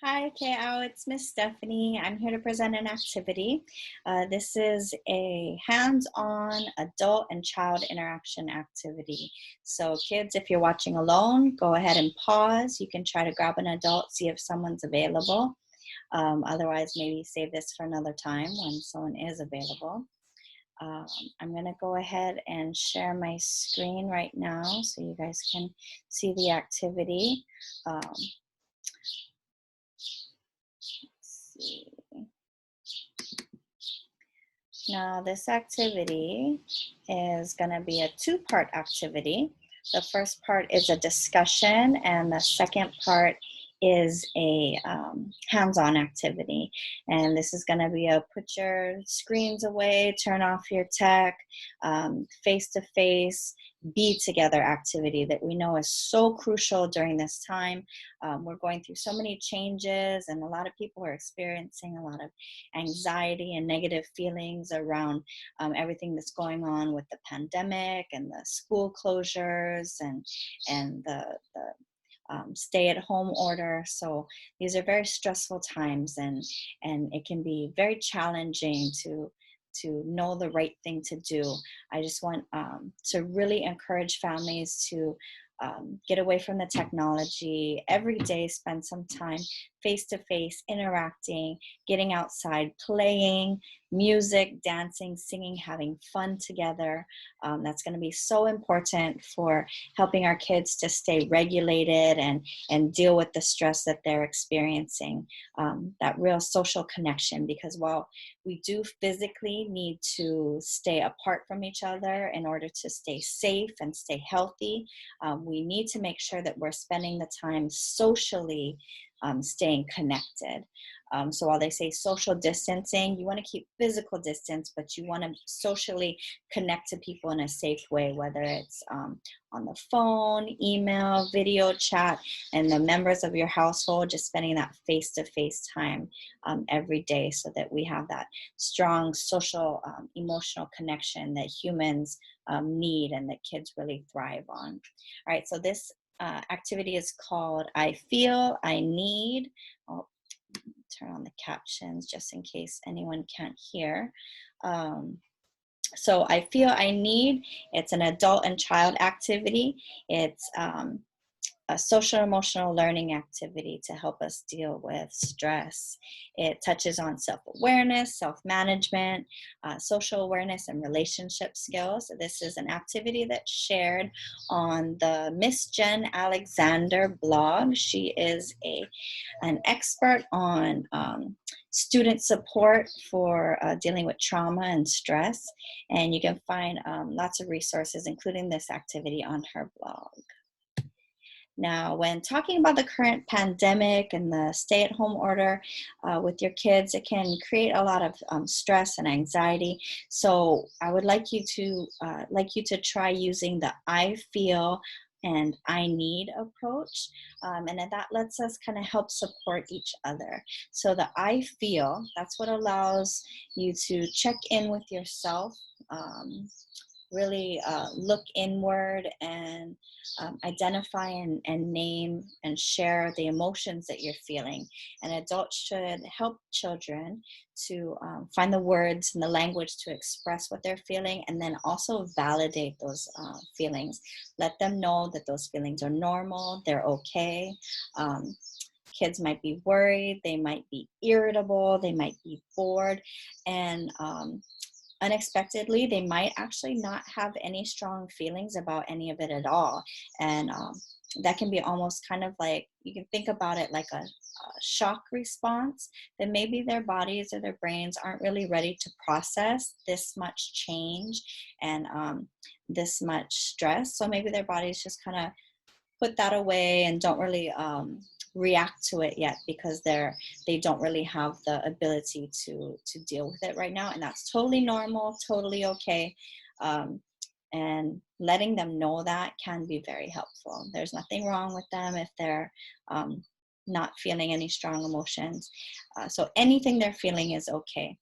Hi, KO. It's Miss Stephanie. I'm here to present an activity. This is a hands-on adult and child interaction activity. So kids, if you're watching alone, go ahead and pause. You can try to grab an adult, see if someone's available. Otherwise, maybe save this for another time when someone is available. Um, I'm going to go ahead and share my screen right now so you guys can see the activity. Let's see. Now this activity is going to be a two-part activity. The first part is a discussion and the second part is a hands-on activity. And this is going to be a put your screens away, turn off your tech, face-to-face, be together activity that we know is so crucial during this time. We're going through so many changes and a lot of people are experiencing a lot of anxiety and negative feelings around everything that's going on with the pandemic and the school closures and the stay-at-home order. So these are very stressful times, and it can be very challenging to know the right thing to do. I just want to really encourage families to get away from the technology every day, spend some time face-to-face, interacting, getting outside, playing, music, dancing, singing, having fun together. That's going to be so important for helping our kids to stay regulated and deal with the stress that they're experiencing. That real social connection, because while we do physically need to stay apart from each other in order to stay safe and stay healthy, we need to make sure that we're spending the time socially staying connected. So while they say social distancing, you want to keep physical distance, but you want to socially connect to people in a safe way, whether it's on the phone, email, video chat, and the members of your household, just spending that face-to-face time every day so that we have that strong social, emotional connection that humans need and that kids really thrive on. All right, so this activity is called I Feel, I Need. I'll turn on the captions just in case anyone can't hear. So I Feel, I Need, it's an adult and child activity. It's a social emotional learning activity to help us deal with stress. It touches on self-awareness, self-management, social awareness, and relationship skills. This is an activity that's shared on the Miss Jen Alexander blog. She is an expert on student support for dealing with trauma and stress. And you can find lots of resources, including this activity, on her blog. Now, when talking about the current pandemic and the stay-at-home order with your kids, it can create a lot of stress and anxiety. So I would like you to try using the I feel and I need approach, and that lets us kind of help support each other. So the I feel, that's what allows you to check in with yourself, really look inward and identify and name and share the emotions that you're feeling. And adults should help children to find the words and the language to express what they're feeling, and then also validate those feelings. Let them know that those feelings are normal, they're okay. Kids might be worried, they might be irritable, they might be bored, and unexpectedly, they might actually not have any strong feelings about any of it at all. And that can be almost kind of like, you can think about it like a shock response, that maybe their bodies or their brains aren't really ready to process this much change and this much stress. So maybe their bodies just kind of put that away and don't really react to it yet, because they don't really have the ability to deal with it right now. And that's totally normal, totally okay. And letting them know that can be very helpful. There's nothing wrong with them if they're not feeling any strong emotions. So anything they're feeling is okay.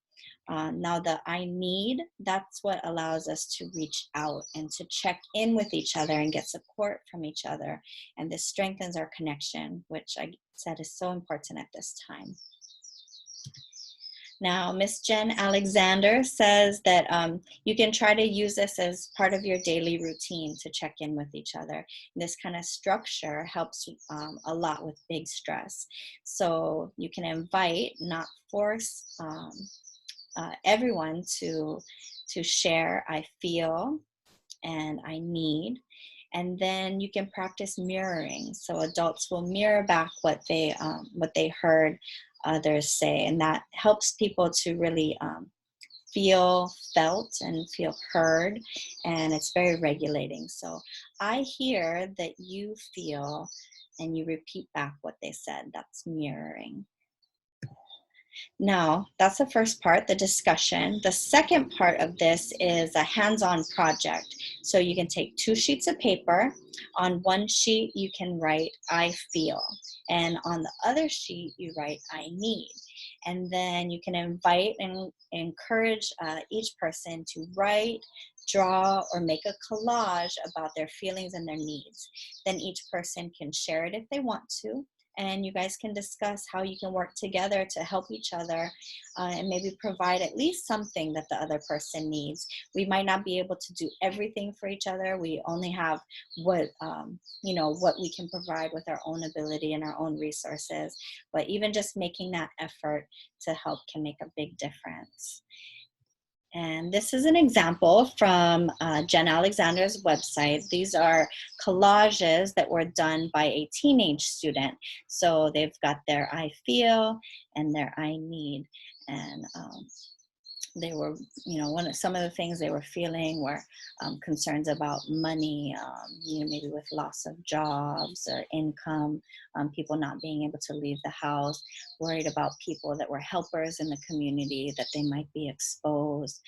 Now the I need, that's what allows us to reach out and to check in with each other and get support from each other. And this strengthens our connection, which I said is so important at this time. Now, Miss Jen Alexander says that you can try to use this as part of your daily routine to check in with each other. This kind of structure helps a lot with big stress. So you can invite, not force everyone to share I feel and I need. And then you can practice mirroring. So adults will mirror back what they heard others say, and that helps people to really feel felt and feel heard, and it's very regulating. So I hear that you feel, and you repeat back what they said. That's mirroring. Now, that's the first part, the discussion. The second part of this is a hands-on project. So you can take 2 sheets of paper. On one sheet, you can write, I feel. And on the other sheet, you write, I need. And then you can invite and encourage each person to write, draw, or make a collage about their feelings and their needs. Then each person can share it if they want to, and you guys can discuss how you can work together to help each other and maybe provide at least something that the other person needs. We might not be able to do everything for each other. We only have what what we can provide with our own ability and our own resources, but even just making that effort to help can make a big difference. And this is an example from Jen Alexander's website. These are collages that were done by a teenage student. So they've got their I feel and their I need. And they were, some of the things they were feeling were concerns about money, maybe with loss of jobs or income, people not being able to leave the house, worried about people that were helpers in the community, that they might be exposed,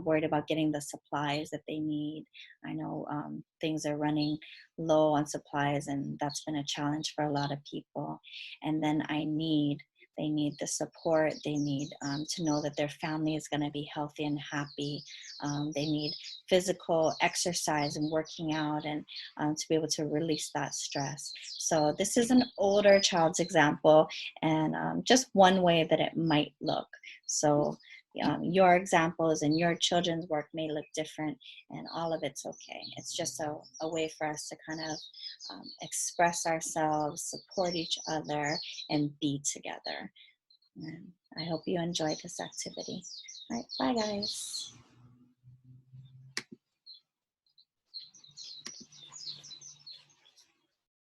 worried about getting the supplies that they need. I know things are running low on supplies, and that's been a challenge for a lot of people. And then they need the support. They need to know that their family is going to be healthy and happy. They need physical exercise and working out, and to be able to release that stress. So this is an older child's example, and just one way that it might look. So your examples and your children's work may look different, and all of it's okay. It's just a way for us to kind of express ourselves, support each other, and be together. And I hope you enjoyed this activity. All right, bye guys.